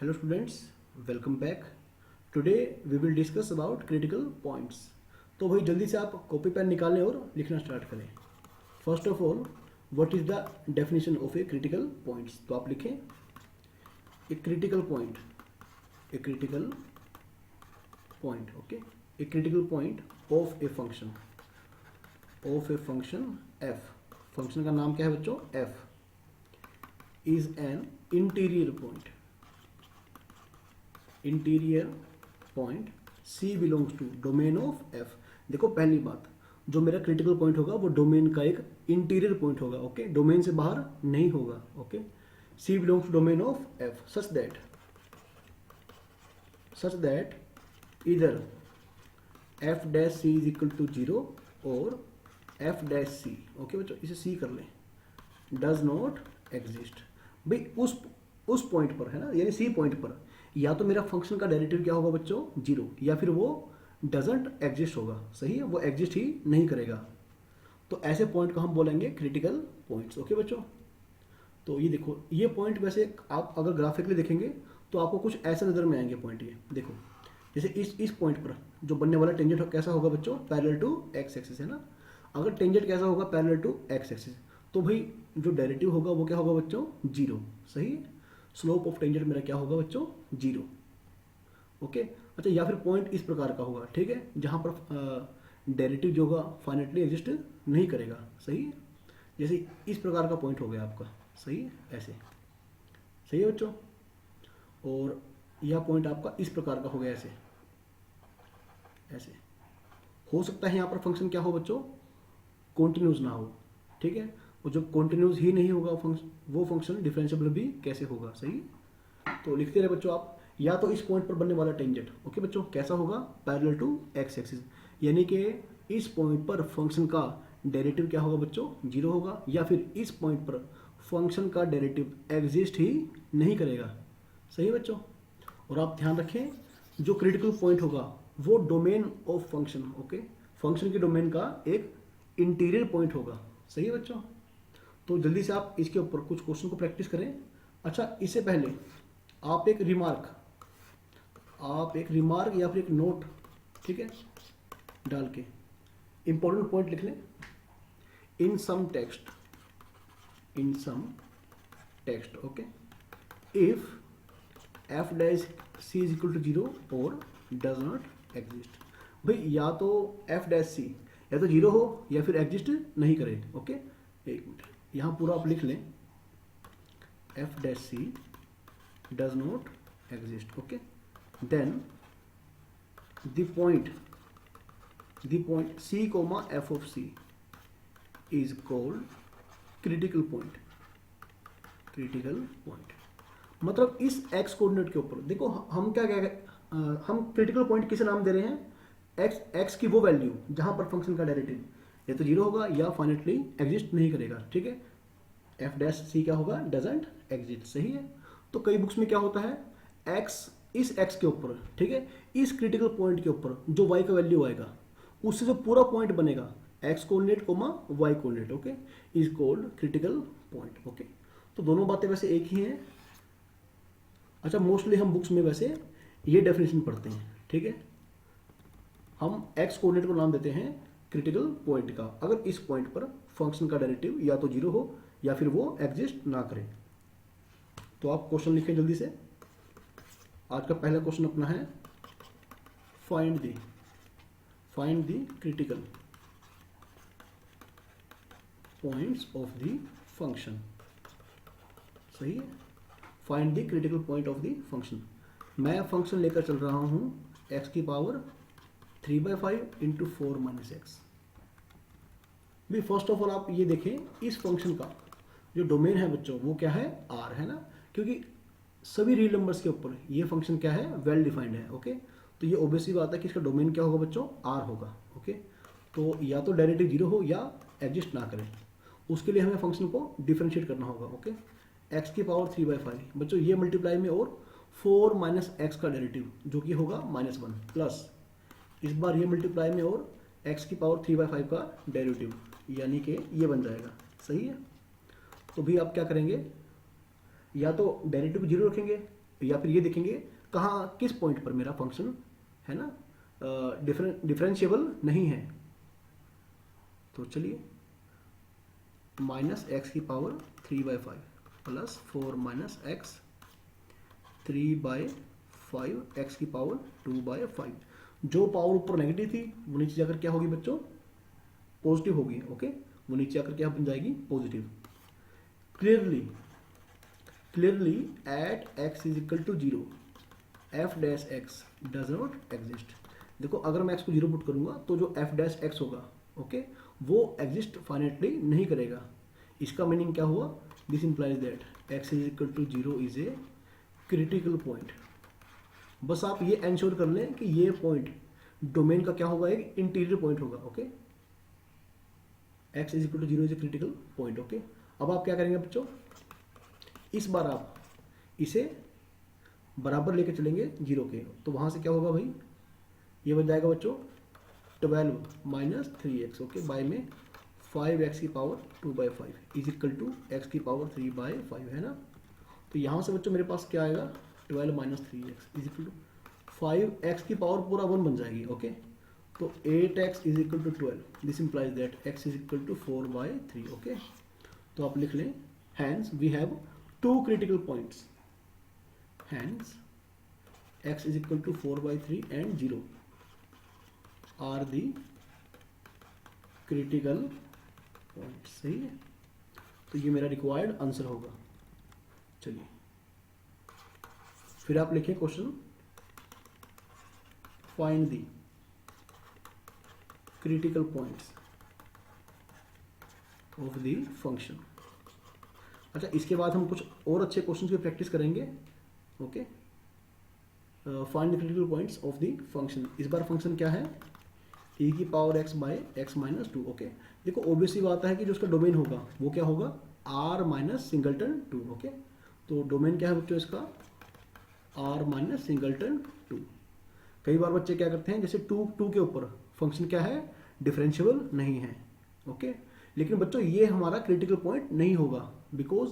Hello students, welcome back. Today we will discuss about critical points. तो भाई जल्दी से आप कॉपी पेन निकालें और लिखना स्टार्ट करें. First of all, what is the definition of a critical points? तो आप लिखें a critical point, a critical point, okay, a critical point of a function, of a function f. Function का नाम क्या है बच्चों? F. Is an interior point, interior point C belongs to domain of F. देखो पहली बात, जो मेरा क्रिटिकल पॉइंट होगा वो डोमेन का एक इंटीरियर पॉइंट होगा, ओके, डोमेन से बाहर नहीं होगा, okay. C belongs to domain of F such that इधर f dash C is equal to 0 और f डैश C, ओके बच्चों, इसे C कर लें, डज नॉट एग्जिस्ट. भाई उस पॉइंट पर है ना, यानी C पॉइंट पर या तो मेरा फंक्शन का डेरिवेटिव क्या होगा बच्चों? 0, या फिर वो डजंट एग्जिस्ट होगा. सही है, वो एग्जिस्ट ही नहीं करेगा. तो ऐसे पॉइंट को हम बोलेंगे क्रिटिकल पॉइंट्स, ओके बच्चों. तो ये देखो, ये पॉइंट वैसे आप अगर ग्राफिकली देखेंगे तो आपको कुछ ऐसे नजर में आएंगे पॉइंट. ये देखो, जैसे इस पॉइंट पर जो बनने वाला टेंजेंट कैसा होगा बच्चों? पैरेलल टू एक्स एक्सिस, है ना. अगर टेंजेंट कैसा होगा? पैरेलल टू एक्स एक्सिस, तो भाई जो डेरिवेटिव होगा वो क्या होगा बच्चों? 0. सही है, स्लोप ऑफ टेंजेंट मेरा क्या होगा बच्चों? 0, ओके. अच्छा, या फिर पॉइंट इस प्रकार का होगा, ठीक है, जहां पर डेरिवेटिव जो होगा फाइनाइटली एग्जिस्ट नहीं करेगा. सही है, जैसे इस प्रकार का पॉइंट हो गया आपका. सही है, ऐसे. सही है बच्चों. और यह पॉइंट आपका इस प्रकार का हो गया, ऐसे ऐसे. हो सकता है यहाँ पर फंक्शन क्या हो बच्चों? कॉन्टिन्यूस ना हो, ठीक है. और जब कॉन्टिन्यूस ही नहीं होगा वो फंक्शन डिफरेंशिएबल भी कैसे होगा? सही. तो लिखते रहे बच्चों आप, या तो इस पॉइंट पर बनने वाला टेंजेंट, ओके बच्चों, कैसा होगा? पैरेलल टू एक्स एक्सिस, यानी कि इस पॉइंट पर फंक्शन का डेरिवेटिव क्या होगा बच्चों? 0 होगा, या फिर इस पॉइंट पर फंक्शन का डेरिवेटिव एग्जिस्ट ही नहीं करेगा. सही बच्चों. और आप ध्यान रखें, जो क्रिटिकल पॉइंट होगा वो domain of function, okay, function के डोमेन का एक इंटीरियर पॉइंट होगा. सही है बच्चों. तो जल्दी से आप इसके ऊपर कुछ क्वेश्चन को प्रैक्टिस करें. अच्छा, इससे पहले आप एक रिमार्क या फिर एक नोट, ठीक है, डाल के इंपॉर्टेंट पॉइंट लिख लें. In some text, okay, if f dash C is equal to 0 और डज नॉट एग्जिस्ट. भाई या तो f डैश C या तो 0 हो या फिर एग्जिस्ट नहीं करे, ओके. एक मिनट, यहाँ पूरा आप लिख लें, f dash C does not exist, okay. then the point C comma f of C is called critical point. मतलब इस x कोऑर्डिनेट के ऊपर देखो, हम क्या हम क्रिटिकल पॉइंट किसे नाम दे रहे हैं? x की वो वैल्यू जहां पर फंक्शन का डेरिवेटिव या तो 0 होगा या फाइनाइटली एग्जिस्ट नहीं करेगा, ठीक है. f डैश C क्या होगा? Doesn't exist. सही है. तो कई बुक्स में क्या होता है, इस x के ऊपर, ठीक है, इस क्रिटिकल पॉइंट के ऊपर जो y का वैल्यू आएगा उससे जो पूरा पॉइंट बनेगा x coordinate comma y coordinate, okay, is called critical point, okay. तो दोनों बातें वैसे एक ही हैं. अच्छा, मोस्टली हम बुक्स में वैसे ये डेफिनेशन पढ़ते हैं, ठीक है. हम x कोऑर्डिनेट को नाम देते हैं क्रिटिकल पॉइंट का अगर इस पॉइंट पर फंक्शन का डेरिवेटिव या तो 0 हो या फिर वो एग्जिस्ट ना करे. तो आप क्वेश्चन लिखें जल्दी से. आज का पहला क्वेश्चन अपना है, find the critical points of the function. सही है, find the critical point of the function. मैं फंक्शन लेकर चल रहा हूं x की पावर 3/5 इंटू 4 माइनस एक्स. भी फर्स्ट ऑफ ऑल आप ये देखें, इस फंक्शन का जो डोमेन है बच्चों वो क्या है? R है ना, क्योंकि सभी रियल नंबर्स के ऊपर ये फंक्शन क्या है? वेल डिफाइंड है, ओके. तो ये ऑब्वियसली बात है कि इसका डोमेन क्या होगा बच्चों? R होगा, ओके. तो या तो डेरिवेटिव 0 हो या एग्जिस्ट ना करे, उसके लिए हमें फंक्शन को डिफरेंशिएट करना होगा, ओके. x की पावर 3/5 बच्चों, ये मल्टीप्लाई में और 4 माइनस एक्स का डेरिवेटिव जो कि होगा -1 प्लस इस बार ये मल्टीप्लाई में और x की पावर 3/5 का डेरिवेटिव, यानी कि ये बन जाएगा. सही है. तो भी आप क्या करेंगे, या तो डेरिवेटिव 0 रखेंगे या फिर ये देखेंगे कहाँ किस पॉइंट पर मेरा फंक्शन है ना डिफरेंशिएबल नहीं है। तो चलिए माइनस एक्स की power 3/5 plus 4 minus x 3/5 x की पावर 2/5। जो पावर ऊपर नेगेटिव थी वो नीचे जाकर क्या होगी बच्चों, पॉजिटिव होगी। ओके, वो नीचे आकर क्या बन जाएगी, positive. Clearly at x is equal to 0 f dash x does not exist. देखो अगर मैं एक्स को 0 पुट करूंगा तो जो एफ डैश एक्स होगा ओके वो एग्जिस्ट फाइनेटली नहीं करेगा। इसका मीनिंग क्या हुआ, this implies that x is equal to 0 is a critical point. बस आप ये एंश्योर कर लें कि ये पॉइंट डोमेन का क्या होगा, एक इंटीरियर पॉइंट होगा। Okay, x is equal to 0 is a critical point. Okay, अब आप क्या करेंगे बच्चों, इस बार आप इसे बराबर लेके चलेंगे 0 के, तो वहां से क्या होगा भाई, ये बन जाएगा बच्चों 12 माइनस 3x ओके बाय में 5x की power 2/5 is equal to x की पावर 3/5 है ना। तो यहाँ से बच्चों मेरे पास क्या आएगा, 12 minus 3x is equal to 5x की पावर पूरा 1 बन जाएगी। ओके, तो 8x is equal to 12, this implies that x is equal to 4/3। Okay, तो आप लिख लें hence we have 2 critical points, hence x is equal to 4/3 and 0 are the critical points। सही है, तो ये मेरा रिक्वायर्ड आंसर होगा। चलिए फिर आप लिखें question, find the critical points of the function. अच्छा, इसके बाद हम कुछ और अच्छे क्वेश्चन की प्रैक्टिस करेंगे। Okay, find the critical points of the function. इस बार फंक्शन क्या है, e की power x by x minus 2। Okay, देखो ऑब्वियसली बात है कि जो उसका डोमेन होगा वो क्या होगा, r माइनस सिंगलटन 2। ओके, तो डोमेन क्या है बच्चों इसका, r माइनस सिंगलटन 2। कई बार बच्चे क्या करते हैं, जैसे 2 के ऊपर फंक्शन क्या है, डिफरेंशिएबल नहीं है। ओके, लेकिन बच्चों ये हमारा क्रिटिकल पॉइंट नहीं होगा, because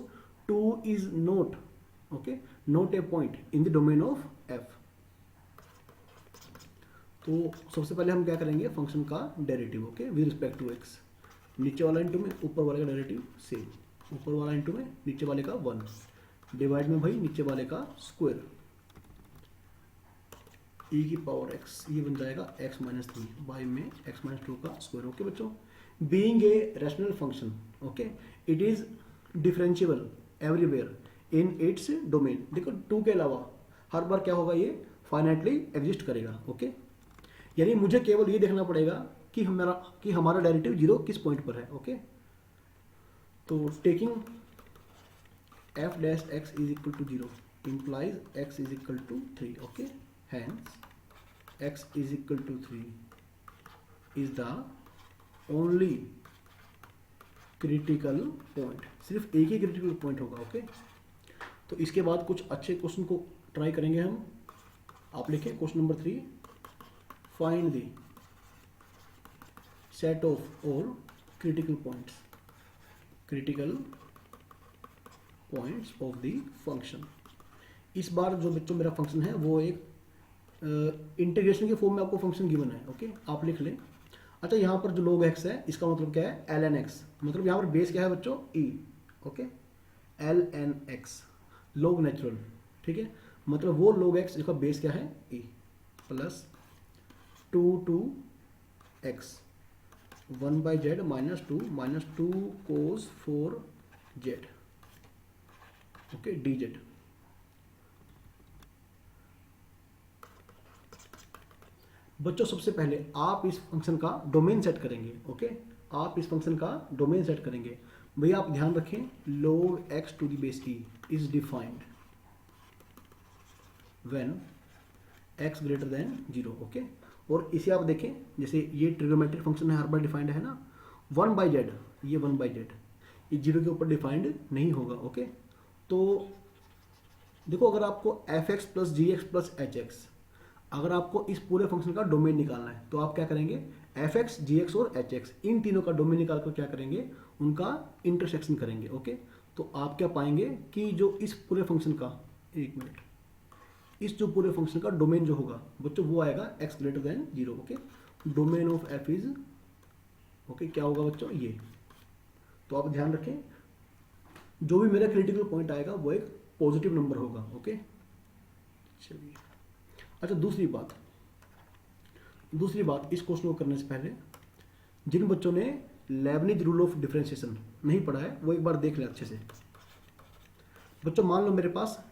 2 is not a point in the domain of f। तो सबसे पहले हम क्या करेंगे, फंक्शन का derivative okay with respect to x। नीचे वाला इंटू में ऊपर वाले का डेरिवेटिव सेम, ऊपर वाला इंटू में नीचे वाले का 1 डिवाइड में भाई नीचे वाले का स्क्वायर, e की पावर x ये बन जाएगा x माइनस 3 बाई में x माइनस 2 का स्क्वायर। ओके बच्चों, being a rational function okay it is differentiable everywhere in its domain. देखो 2 के अलावा हर बार क्या होगा, ये फाइनाइटली एग्जिस्ट करेगा। ओके, यानी मुझे केवल ये देखना पड़ेगा कि हमारा डेरिवेटिव 0 किस पॉइंट पर है। ओके, तो taking f dash x is equal to 0 implies x is equal to 3। Okay, hence x is equal to 3 is the only critical point. सिर्फ एक ही क्रिटिकल पॉइंट होगा। ओके, तो इसके बाद कुछ अच्छे क्वेश्चन को ट्राई करेंगे हम। आप लिखें question number 3, find the set of और critical points of the function. इस बार जो बच्चों मेरा फंक्शन है वो एक इंटीग्रेशन के फॉर्म में आपको फंक्शन गिवन है। ओके, आप लिख लें। अच्छा, यहाँ पर जो log x है इसका मतलब क्या है, ln x, मतलब यहाँ पर बेस क्या है बच्चों, e। Okay, ln x log natural, ठीक है, मतलब वो log x जिसका बेस क्या है e plus 2x 1/z minus 2 cos 4z okay dz। बच्चों सबसे पहले आप इस फंक्शन का डोमेन सेट करेंगे। ओके, आप इस फंक्शन का डोमेन सेट करेंगे। भैया आप ध्यान रखें, log x to the base e is defined when x greater than 0। Okay, और इसे आप देखें, जैसे ये ट्रिग्नोमेट्रिक फंक्शन है, हर बार डिफाइंड है ना। 1/z, ये 1/z ये 0 के ऊपर डिफाइंड नहीं होगा। ओके, तो देखो अगर आपको f(x) plus gx plus hx, अगर आपको इस पूरे फंक्शन का डोमेन निकालना है तो आप क्या करेंगे, f(x), gx और hx इन तीनों का डोमेन निकाल कर क्या करेंगे, उनका इंटरसेक्शन करेंगे। ओके, तो आप क्या पाएंगे कि जो इस पूरे फंक्शन का, एक मिनट, इस जो पूरे फंक्शन का डोमेन जो होगा बच्चों वो आएगा x greater than 0। Okay, domain of f is okay क्या होगा बच्चों ये। तो आप ध्यान रखें जो भी मेरा क्रिटिकल पॉइंट आएगा वो एक पॉजिटिव नंबर होगा। ओके चलिए, अच्छा दूसरी बात इस क्वेश्चन को करने से पहले जिन बच्चों ने लेबनिज रूल ऑफ डिफरेंशिएशन नहीं पढ़ा है वो एक बार देख लें अच्छे से। बच्चों मान लो मेरे पास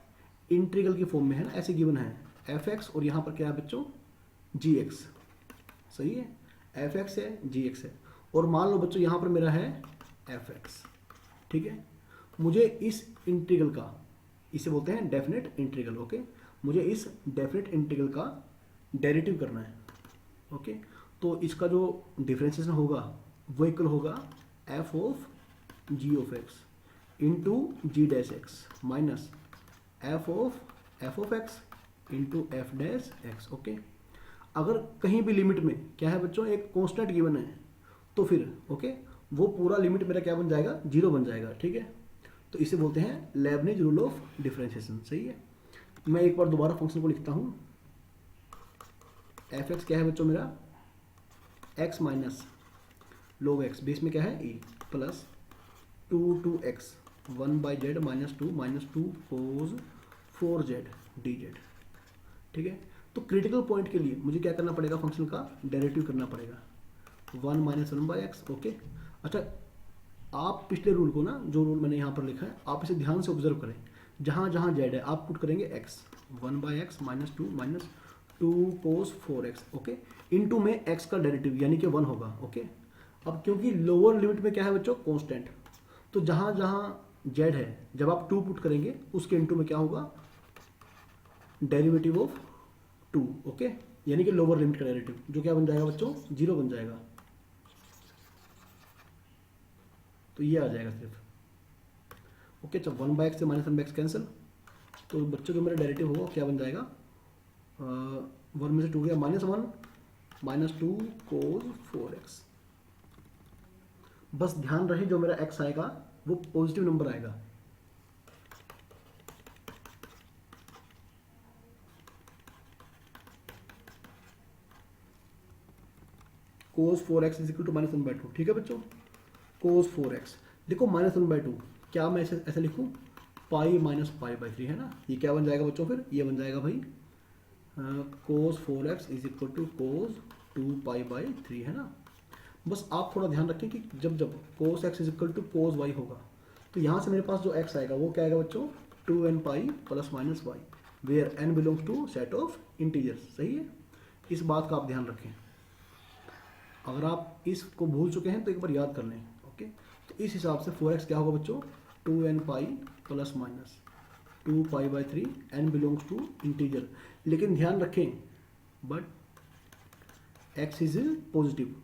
इंटीग्रल की फॉर्म में है ना, ऐसे गिवन है f(x) और यहाँ पर क्या है बच्चों gx, सही है, f(x) है gx है, और मान लो बच्चों यहाँ पर मेरा है f(x), ठीक है। मुझे इस इंटीग्रल का, इसे बोलते हैं डेफिनेट इंटीग्रल। ओके, मुझे इस डेफिनेट इंटीग्रल का डेरिवेटिव करना है। ओके, तो इसका जो डिफरेंशिएशन होगा वो इक्वल होगा f of g of x into G dash x minus f of x into f dash x। Okay, अगर कहीं भी लिमिट में क्या है बच्चों एक कांस्टेंट गिवन है तो फिर ओके वो पूरा लिमिट मेरा क्या बन जाएगा 0 बन जाएगा, ठीक है। तो इसे बोलते हैं लेबनिज रूल ऑफ डिफरेंशिएशन, सही है। मैं एक बार दोबारा फंक्शन को लिखता हूँ। f(x) क्या है बच्चों मेरा x minus log x, base में क्या है e, plus 2x 1/z minus 2 cos 4z dz, ठीक है। तो क्रिटिकल पॉइंट के लिए मुझे क्या करना पड़ेगा, फंक्शन का डेरिवेटिव करना पड़ेगा 1 माइनस 1/x। ओके, अच्छा आप पिछले रूल को ना, जो रूल मैंने यहाँ पर लिखा है आप इसे ध्यान से ऑब्जर्व करें। जहाँ जहाँ z है आप पुट करेंगे x, 1/x minus 2 cos 4x। Okay, into में x का डेरिवेटिव यानी कि 1 होगा। ओके, अब क्योंकि लोअर लिमिट में क्या है बच्चों कांस्टेंट, तो जहाँ जहाँ z है जब आप 2 पुट करेंगे उसके इनटू में क्या होगा डेरिवेटिव ऑफ 2। ओके, यानी कि लोअर लिमिट का डेरिवेटिव जो क्या बन जाएगा बच्चों 0 बन जाएगा। तो ये आ जाएगा सिर्फ। ओके, जब 1/x से माइनस 1/x कैंसिल, तो बच्चों जो मेरा डेरिवेटिव होगा क्या बन जाएगा 1 में से 2 गया -1 माइनस 2 cos 4x। बस ध्यान रहे जो मेरा x आएगा वो पॉजिटिव नंबर आएगा। cos 4x is equal to -1/2, ठीक है बच्चों। cos 4x देखो -1/2 क्या मैं ऐसा लिखूं पाई माइनस पाई/3 है ना, ये क्या बन जाएगा बच्चों फिर ये बन जाएगा भाई cos 4x is equal to cos 2π/3 है ना। बस आप थोड़ा ध्यान रखें कि जब cos x is equal to cos y होगा तो यहाँ से मेरे पास जो x आएगा वो क्या आएगा बच्चों 2nπ plus minus y, where n belongs to set of integers, सही है। इस बात का आप ध्यान रखें। अगर आप इसको भूल चुके हैं तो एक बार याद कर लें। ओके, तो इस हिसाब से 4x क्या होगा बच्चों 2nπ plus minus 2π/3, n belongs to integer. लेकिन ध्यान रखें बट x इज पॉजिटिव,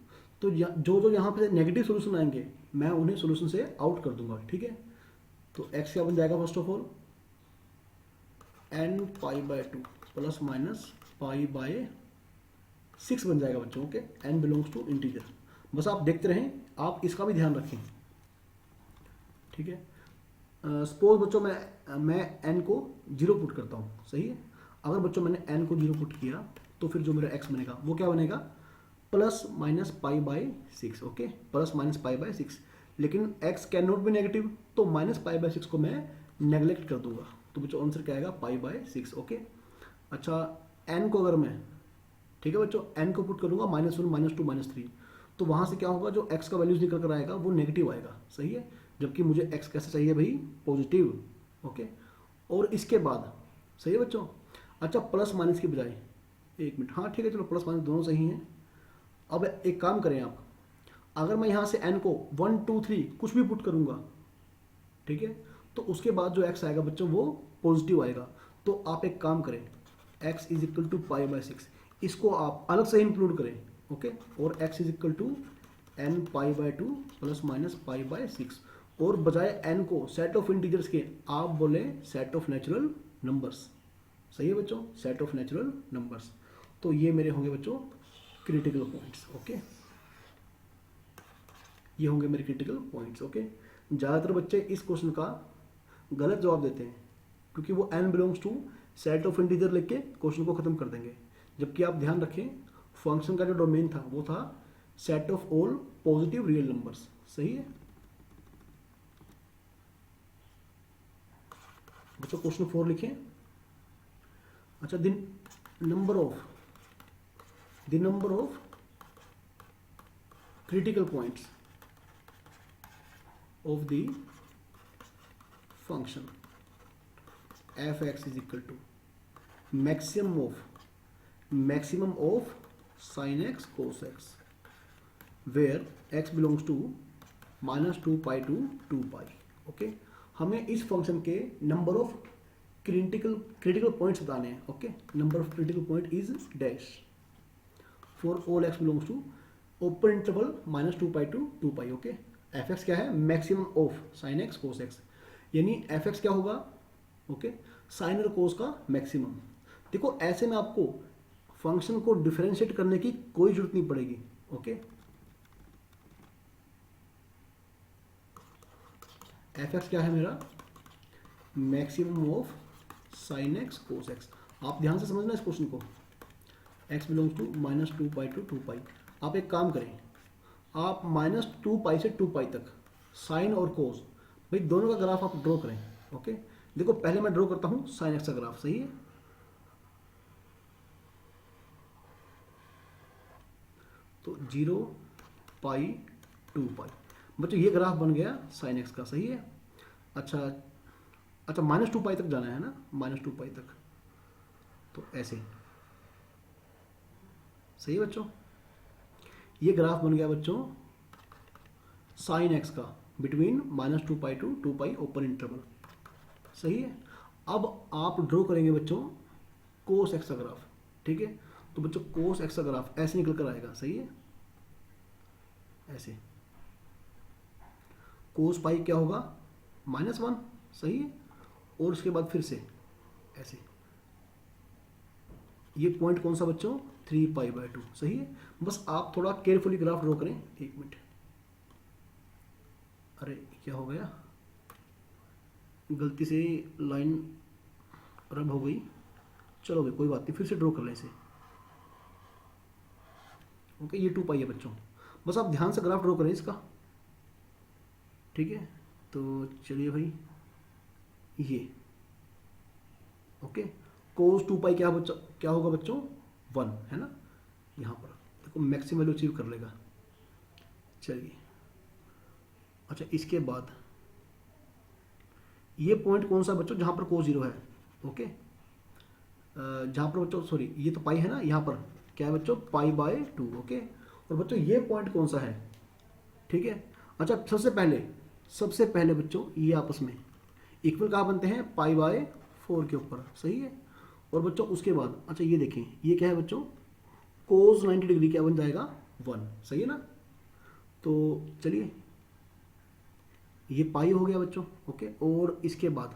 तो जो यहाँ पे नेगेटिव सोल्यूशन आएंगे मैं उन्हें सोल्यूशन से आउट कर दूंगा, ठीक है। तो x क्या बन जाएगा first of all nπ/2 plus minus π/6 बन जाएगा बच्चों। Okay, n belongs to integer. बस आप देखते रहें, आप इसका भी ध्यान रखें, ठीक है। सपोज बच्चों मैं n को 0 पुट करता हूँ, सही है। अगर बच्चों मैंने n को 0 पुट किया तो फिर जो मेरा x बनेगा वो क्या बनेगा plus minus π/6। Okay, plus minus π/6, लेकिन x can not be negative, तो माइनस π/6 को मैं नेगलेक्ट कर दूंगा, तो बच्चों आंसर क्या आएगा π/6। ओके, अच्छा n को अगर मैं, ठीक है बच्चों, n को पुट करूंगा -1 -2 -3, तो वहां से क्या होगा जो x का वैल्यूज निकल कर आएगा वो नेगेटिव आएगा, सही है। जबकि मुझे x कैसे चाहिए भाई पॉजिटिव। ओके, और इसके बाद सही है बच्चों। अच्छा प्लस माइनस की बजाय, एक मिनट, हाँ ठीक है चलो प्लस माइनस दोनों सही हैं। अब एक काम करें आप, अगर मैं यहाँ से n को 1 2 3 कुछ भी पुट करूंगा, ठीक है, तो उसके बाद जो x आएगा बच्चों वो पॉजिटिव आएगा। तो आप एक काम करें x इज इक्वल टू π/6, इसको आप अलग से इंक्लूड करें। ओके, और x is equal to nπ/2 plus minus π/6, और बजाय n को सेट ऑफ इंटीजर्स के आप बोले सेट ऑफ नेचुरल नंबर्स, सही है बच्चों, सेट ऑफ नेचुरल नंबर्स। तो ये मेरे होंगे बच्चों क्रिटिकल पॉइंट्स। ओके, ये होंगे मेरे क्रिटिकल पॉइंट्स। ओके, ज़्यादातर बच्चे इस क्वेश्चन का गलत जवाब देते हैं क्योंकि वो n belongs to set of integer लिख के क्वेश्चन को खत्म कर देंगे। जबकि आप ध्यान रखें फंक्शन का जो डोमेन था वो था set of all positive real numbers. सही है बच्चों, क्वेश्चन 4 लिखें। अच्छा, the number of critical points of the function f(x) is equal to maximum of sin x cos x where x belongs to -2 pi to 2 pi। Okay, हमें इस function के number of critical points बताने हैं। Okay, number of critical point is dash for all x belongs to open interval -2 pi to 2 pi। Okay, f x क्या है? Maximum of sine x cos x, यानी f x क्या होगा? Okay, sign और कोस का maximum. देखो ऐसे में आपको फंक्शन को डिफरेंशिएट करने की कोई जरूरत नहीं पड़ेगी। ओके, एफ एक्स क्या है मेरा? Maximum of sine x cos x. आप ध्यान से समझना इस क्वेश्चन को। X belongs to -2 pi to 2 pi। आप एक काम करें, आप -2 pi से 2 pi तक साइन और कोस भाई दोनों का ग्राफ आप ड्रॉ करें। ओके, देखो पहले मैं ड्रॉ करता हूं साइन एक्स का ग्राफ। सही है, तो 0 pi 2 pi। बच्चों ये ग्राफ बन गया साइन एक्स का। सही है, अच्छा -2 pi तक जाना है ना, -2 pi तक, तो ऐसे। सही है बच्चों, ये ग्राफ बन गया बच्चों साइन एक्स का between -2 pi to 2 pi open interval. सही है, अब आप ड्रॉ करेंगे बच्चों कोस एक्स का ग्राफ। ठीक है, तो बच्चों कोस एक्स का ग्राफ ऐसे निकल कर आएगा। सही है, ऐसे कोस पाई क्या होगा? -1। सही है, और उसके बाद फिर से ऐसे। ये पॉइंट कौन सा बच्चों? 3 pi/2। सही है, बस आप थोड़ा केयरफुली ग्राफ ड्रॉ करें। एक मिनट, अरे क्या हो गया? गलती से लाइन रब हो गई। चलो भाई कोई बात नहीं, फिर से ड्रॉ कर लें इसे। ओके, ये 2 pi है बच्चों, बस आप ध्यान से ग्राफ ड्रॉ करें इसका। ठीक है, तो चलिए भाई ये। ओके, कोस 2 pi क्या होगा बच्चों? 1 है ना। यहाँ पर देखो मैक्सिमम वैल्यू अचीव कर लेगा। चलिए, अच्छा इसके बाद ये पॉइंट कौन सा बच्चों? जहाँ पर कोस 0 है। ओके, जहाँ पर बच्चों सॉरी ये तो पाई है ना, यहाँ पर क्या है बच्चों? pi/2। ओके, और बच्चों ये पॉइंट कौन सा है? ठीक है, अच्छा सबसे पहले बच्चों ये आपस में इक्वल कहाँ बनते हैं? pi/4 के ऊपर। सही है, और बच्चों उसके बाद अच्छा ये देखें, ये क्या है बच्चों? कोस 90 डिग्री क्या बन जाएगा? 1। सही है ना, तो चलिए ये पाई हो गया बच्चों। ओके, और इसके बाद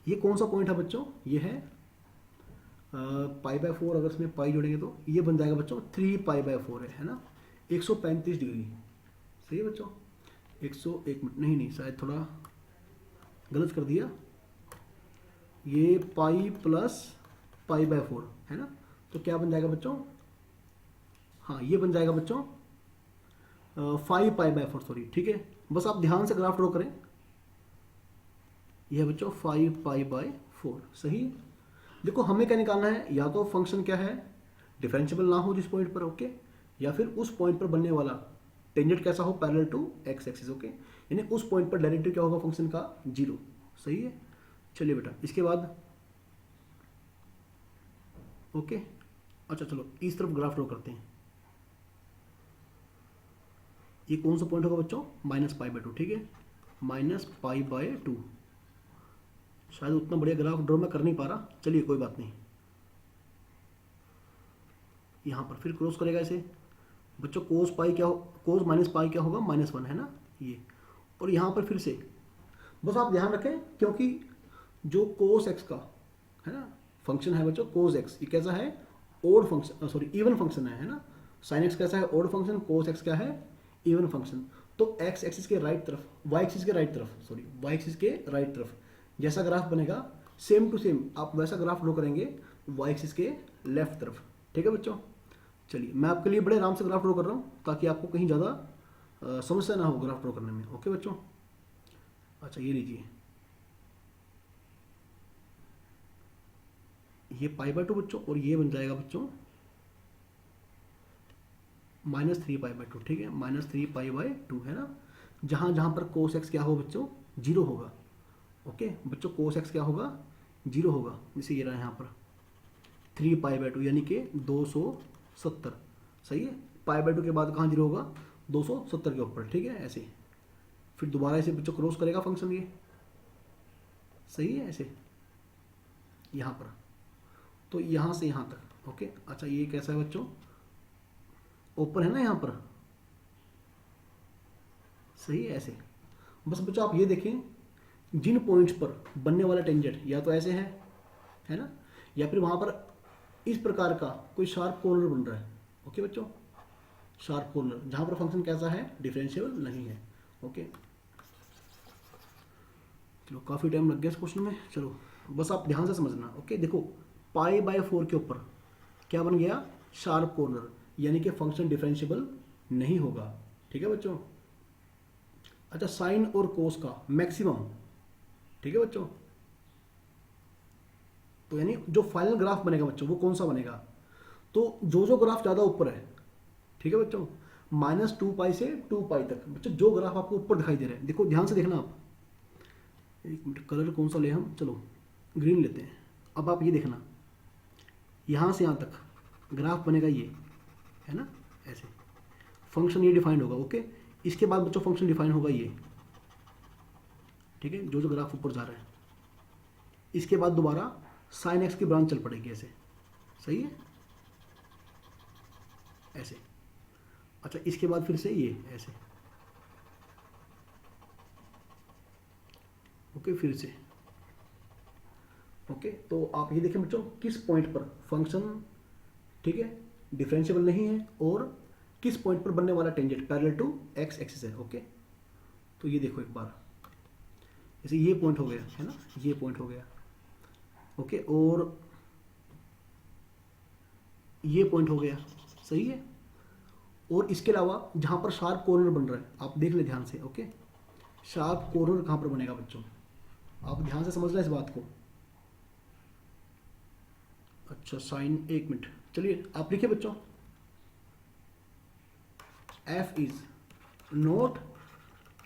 ये कौन सा पॉइंट है बच्चों? ये है pi/4। अगर इसमें पाई जोड़ेंगे तो ये बन जाएगा बच्चों 3 pi/4 है ना, 135 डिग्री। सही है बच्चों, 101 मिनट नहीं शायद थोड़ा गलत कर दिया। ये पाई प्लस pi/4 है ना, तो क्या बन जाएगा बच्चों? हाँ, ये बन जाएगा बच्चों 5 pi/4। सॉरी, ठीक है, बस आप ध्यान से ग्राफ ड्रॉ करें। यह बच्चों 5 pi/4। सही है, देखो हमें क्या निकालना है? या तो फंक्शन क्या है? डिफरेंशिएबल ना हो जिस पॉइंट पर। ओके, या फिर उस पॉइंट पर बनने वाला टेंजेंट कैसा हो? Parallel to x axis. Okay, यानी उस पॉइंट पर डेरिवेटिव क्या होगा फंक्शन का? 0। सही है, चलिए बेटा इसके बाद ओके, अच्छा चलो इस तरफ ग्राफ ड्रॉ करते हैं। ये कौन सा पॉइंट होगा बच्चों? -pi/2। ठीक है, -pi/2। शायद उतना बढ़िया ग्राफ ड्रॉ मैं कर नहीं पा रहा, चलिए कोई बात नहीं। यहाँ पर फिर क्रॉस करेगा इसे बच्चों। कोस -pi क्या होगा? -1 है ना ये, और यहाँ पर फिर से बस आप ध्यान रखें, क्योंकि जो कोस एक्स का है ना फंक्शन है बच्चों, कोस एक्स ये कैसा है? Odd function, sorry even function है ना। साइन एक्स कैसा है? Odd function. कोस एक्स क्या है? Even function. तो एक्स एक्सिस के राइट तरफ, वाई एक्सिस के राइट तरफ जैसा ग्राफ बनेगा सेम टू सेम आप वैसा ग्राफ ड्रॉ करेंगे वाई एक्सिस के लेफ्ट तरफ। ठीक है बच्चों, चलिए मैं आपके लिए बड़े आराम से ग्राफ ड्रॉ कर रहा हूँ ताकि आपको कहीं ज़्यादा समस्या ना हो ग्राफ ड्रॉ करने में। ओके बच्चों, अच्छा ये लीजिए, ये π/2 बच्चों, और ये बन जाएगा बच्चों -3π/2। ठीक है, -3π/2 है ना, जहाँ जहाँ पर cos x क्या हो बच्चों, 0 होगा। ओके बच्चों, cos x क्या होगा, 0 होगा। जैसे ये रहा यहाँ पर 3π/2 यानी कि 270। सही है, π/2 के बाद कहाँ 0 होगा, 270 के ऊपर। ठीक है, ऐसे फिर दोबारा ऐसे बच्चों क्रॉस करेगा फंक्शन ये। सही है, ऐसे यहाँ पर, तो यहाँ से यहाँ तक। ओके अच्छा, ये कैसा है बच्चों, ओपन है ना यहाँ पर। सही है, ऐसे बस बच्चों आप ये देखें, जिन पॉइंट्स पर बनने वाला टेंजेंट या तो ऐसे है ना, या फिर वहाँ पर इस प्रकार का कोई शार्प कॉर्नर बन रहा है। ओके बच्चों, शार्प कॉर्नर जहाँ पर फंक्शन कैसा है, डिफरेंशिएबल नहीं है। ओके चलो, काफ़ी टाइम लग गया इस क्वेश्चन में। चलो बस आप ध्यान से समझना। ओके देखो, π/4 के ऊपर क्या बन गया, शार्प कॉर्नर, यानी कि फंक्शन डिफरेंशिएबल नहीं होगा। ठीक है बच्चों, अच्छा साइन और कोस का मैक्सिमम। ठीक है बच्चों, तो यानी जो फाइनल ग्राफ बनेगा बच्चों वो कौन सा बनेगा, तो जो ग्राफ ज़्यादा ऊपर है। ठीक है बच्चों, -2π से 2π तक बच्चों जो ग्राफ आपको ऊपर दिखाई दे रहे हैं, देखो ध्यान से देखना आप। एक मिनट, कलर कौन सा ले हम, चलो ग्रीन लेते हैं। अब आप ये देखना, यहाँ से यहाँ तक ग्राफ बनेगा ये, है ना, ऐसे फंक्शन ये डिफाइंड होगा। ओके, इसके बाद बच्चों फंक्शन डिफाइन होगा ये। ठीक है, जो ग्राफ ऊपर जा रहा है, इसके बाद दोबारा साइन एक्स की ब्रांच चल पड़ेगी ऐसे। सही है, ऐसे। अच्छा, इसके बाद फिर से ये ऐसे। ओके, फिर से। ओके, तो आप ये देखें बच्चों, किस पॉइंट पर फंक्शन, ठीक है, डिफरेंशिएबल नहीं है, और किस पॉइंट पर बनने वाला tangent parallel to x axis है। ओके, तो ये देखो एक बार, जैसे ये पॉइंट हो गया है ना, ये पॉइंट हो गया। ओके, और ये पॉइंट हो गया। सही है, और इसके अलावा जहाँ पर शार्प कॉर्नर बन रहा है, आप देख ले ध्यान से। ओके, शार्प कॉर्नर कहाँ पर बनेगा बच्चों, आप ध्यान से समझ लें इस बात को। अच्छा साइन, एक मिनट, चलिए आप लिखिए बच्चों, f इज नॉट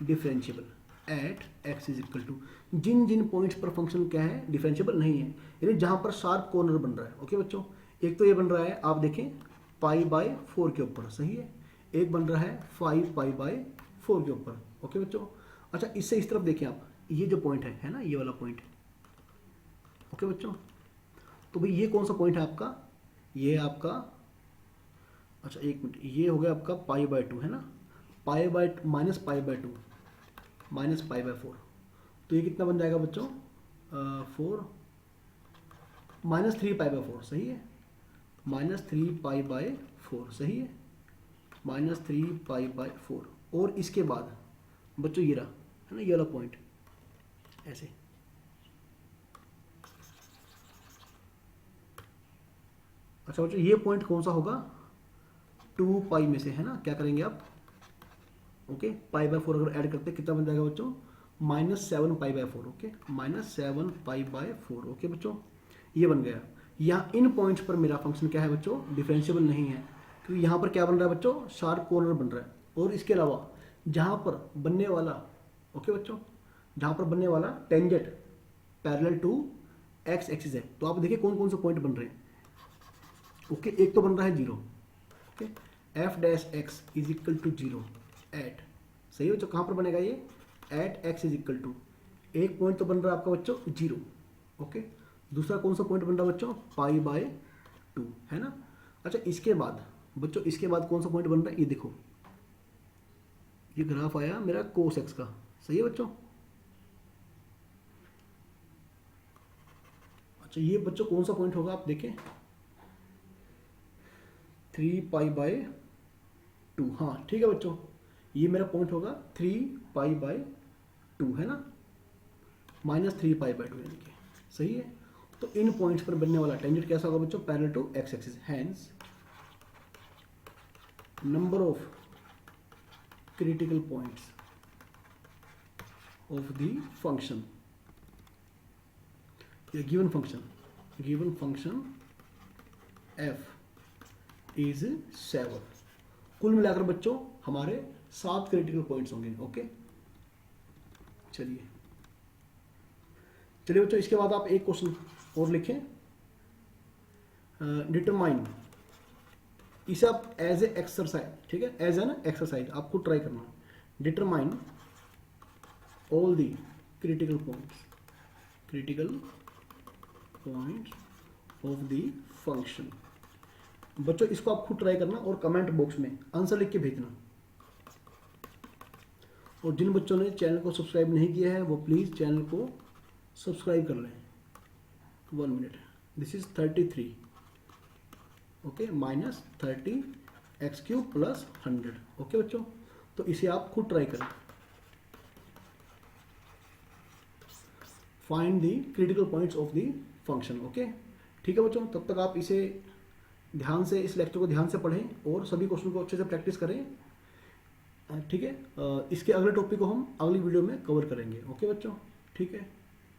differentiable at x is equal to, जिन जिन पॉइंट्स पर फंक्शन क्या है, डिफरेंशिएबल नहीं है, यानी जहां पर शार्प कॉर्नर बन रहा है। ओके बच्चों, एक तो ये बन रहा है, आप देखें π/4 के ऊपर। सही है, एक बन रहा है 5π/4 के ऊपर। ओके बच्चों, अच्छा इससे इस तरफ देखें आप, ये जो पॉइंट है ना, ये वाला पॉइंट। ओके बच्चों, तो भाई ये कौन सा पॉइंट है आपका, ये आपका, अच्छा एक मिनट, ये हो गया आपका π/2 है ना, -π/2 -π/4, तो ये कितना बन जाएगा बच्चों, 4 -3π/4। सही है, -3π/4। सही है, -3π/4, और इसके बाद बच्चों ये रहा है ना, ये वाला पॉइंट ऐसे। अच्छा बच्चों, ये पॉइंट कौन सा होगा, 2π में से, है ना, क्या करेंगे आप। ओके, π/4 अगर ऐड करते कितना बन जाएगा बच्चों, -7π/4। ओके, -7π/4। ओके बच्चों, ये बन गया। यहाँ इन पॉइंट्स पर मेरा फंक्शन क्या है बच्चों, डिफरेंशिएबल नहीं है, क्योंकि यहाँ पर क्या बन रहा है बच्चों, शार्प कॉर्नर बन रहा है, और इसके अलावा जहाँ पर बनने वाला, ओके बच्चों, जहाँ पर बनने वाला tangent parallel to x axis है। तो आप देखिए कौन कौन से पॉइंट बन रहे हैं। ओके, एक तो बन रहा है 0। Okay, f'(x) is equal to 0 at, सही है बच्चों, कहाँ पर बनेगा ये, at x is equal to, एक पॉइंट तो बन रहा है आपका बच्चों 0। ओके, दूसरा कौन सा पॉइंट बन रहा है बच्चों, π/2, है ना। अच्छा इसके बाद बच्चों, इसके बाद कौन सा पॉइंट बन रहा है, ये देखो, ये ग्राफ आया मेरा cos x का। सही है बच्चों, अच्छा ये बच्चों कौन सा पॉइंट होगा, आप देखें, 3π/2। हाँ ठीक है बच्चों, ये मेरा पॉइंट होगा 3π/2, है ना, -3π/2 यानी कि। सही है। तो इन पॉइंट्स पर बनने वाला टेंजेंट कैसा होगा बच्चों, parallel to x axis, hence number of critical points of the function या गिवन फंक्शन f इज 7। कुल मिलाकर बच्चों हमारे 7 क्रिटिकल पॉइंट्स होंगे। ओके, चलिए बच्चों, इसके बाद आप एक क्वेश्चन और लिखें, डिटरमाइन, इसे आप एज ए एक्सरसाइज, ठीक है, एज एन एक्सरसाइज आपको ट्राई करना है। Determine all the critical points of the function. बच्चों इसको आप खुद ट्राई करना और कमेंट बॉक्स में आंसर लिख के भेजना। और जिन बच्चों ने चैनल को सब्सक्राइब नहीं किया है वो प्लीज़ चैनल को सब्सक्राइब कर लें। 1 minute, this is 33, okay, -30 x³ + 100। Okay बच्चों, तो इसे आप खुद ट्राई करें। Find the critical points of the function. Okay, ठीक है बच्चों, तब तक आप इसे ध्यान से, इस लेक्चर को ध्यान से पढ़ें और सभी क्वेश्चन को अच्छे से प्रैक्टिस करें। ठीक है, इसके अगले टॉपिक को हम अगली वीडियो में कवर करेंगे। ओके बच्चों, ठीक है।